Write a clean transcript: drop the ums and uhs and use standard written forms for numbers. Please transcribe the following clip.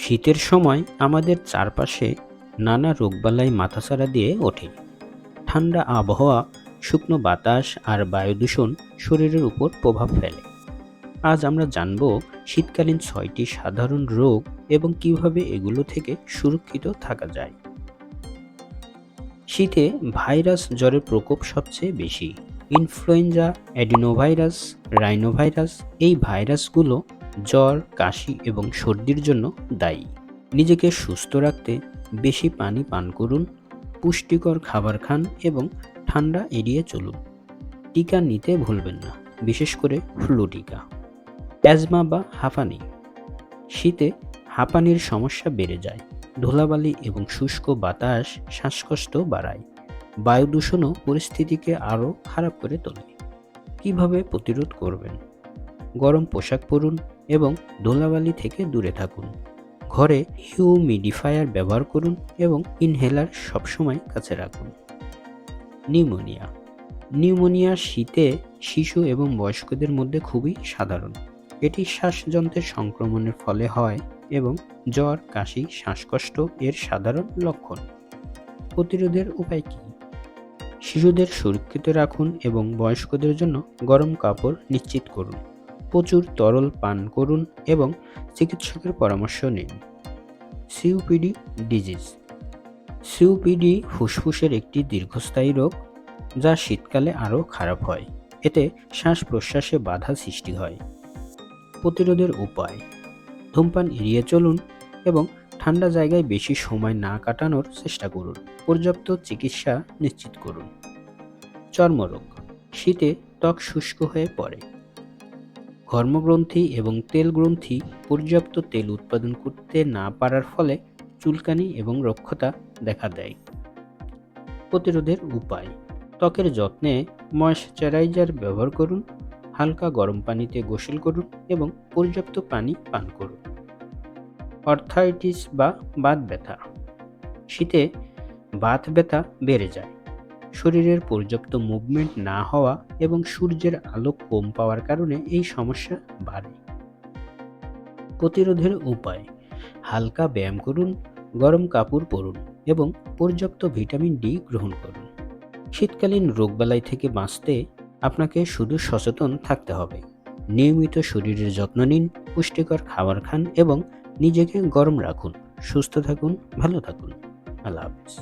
শীতের সময় আমাদের চারপাশে নানা রোগবালাই মাথাচাড়া দিয়ে ওঠে। ঠান্ডা আবহাওয়া, শুকনো বাতাস আর বায়ু দূষণ শরীরের উপর প্রভাব ফেলে। আজ আমরা জানব শীতকালীন 6টি সাধারণ রোগ এবং কিভাবে এগুলো থেকে সুরক্ষিত থাকা যায়। শীতে ভাইরাস জ্বরের প্রকোপ সবচেয়ে বেশি। ইনফ্লুয়েঞ্জা, অ্যাডিনোভাইরাস, রাইনোভাইরাস এই ভাইরাসগুলো জ্বর, কাশি এবং সর্দির জন্য দায়ী। নিজেকে সুস্থ রাখতে বেশি পানি পান করুন, পুষ্টিকর খাবার খান এবং ঠান্ডা এড়িয়ে চলুন। টিকা নিতে ভুলবেন না, বিশেষ করে ফ্লু টিকা। অ্যাজমা বা হাঁপানি, শীতে হাঁপানির সমস্যা বেড়ে যায়। ধুলাবালি এবং শুষ্ক বাতাস শ্বাসকষ্ট বাড়ায়। বায়ু দূষণও পরিস্থিতিকে আরও খারাপ করে তোলে। কিভাবে প্রতিরোধ করবেন? গরম পোশাক পরুন এবং ধুলাবালি থেকে দূরে থাকুন। ঘরে হিউমিডিফায়ার ব্যবহার করুন এবং ইনহেলার সবসময় কাছে রাখুন। নিউমোনিয়া, নিউমোনিয়া শীতে শিশু এবং বয়স্কদের মধ্যে খুবই সাধারণ। এটি শ্বাসযন্ত্রের সংক্রমণের ফলে হয় এবং জ্বর, কাশি, শ্বাসকষ্ট এর সাধারণ লক্ষণ। প্রতিরোধের উপায় কী? শিশুদের সুরক্ষিত রাখুন এবং বয়স্কদের জন্য গরম কাপড় নিশ্চিত করুন। প্রচুর তরল পান করুন এবং চিকিৎসকের পরামর্শ নিন। সিওপিডি ডিজিজ, সিওপিডি ফুসফুসের একটি দীর্ঘস্থায়ী রোগ যা শীতকালে আরও খারাপ হয়। এতে শ্বাস প্রশ্বাসে বাধা সৃষ্টি হয়। প্রতিরোধের উপায়: ধূমপান এড়িয়ে চলুন এবং ঠান্ডা জায়গায় বেশি সময় না কাটানোর চেষ্টা করুন। পর্যাপ্ত চিকিৎসা নিশ্চিত করুন। চর্মরোগ, শীতে ত্বক শুষ্ক হয়ে পড়ে। ঘর্মগ্রন্থি এবং তেল গ্রন্থি পর্যাপ্ত তেল উৎপাদন করতে না পারার ফলে চুলকানি এবং রুক্ষতা দেখা দেয়। প্রতিরোধের উপায়: ত্বকের যত্নে ময়েশ্চারাইজার ব্যবহার করুন, হালকা গরম পানিতে গোসল করুন এবং পর্যাপ্ত পানি পান করুন। আর্থ্রাইটিস বা বাত ব্যথা, শীতে বাত ব্যথা বেড়ে যায়। শরীরের পর্যাপ্ত মুভমেন্ট না হওয়া এবং সূর্যের আলো কম পাওয়ার কারণে এই সমস্যা বাড়ে। প্রতিরোধের উপায়: হালকা ব্যায়াম করুন, গরম কাপড় পরুন এবং পর্যাপ্ত ভিটামিন ডি গ্রহণ করুন। শীতকালীন রোগবালাই থেকে বাঁচতে আপনাকে শুধু সচেতন থাকতে হবে। নিয়মিত শরীরের যত্ন নিন, পুষ্টিকর খাবার খান এবং নিজেকে গরম রাখুন। সুস্থ থাকুন, ভালো থাকুন। আল্লাহ হাফেজ।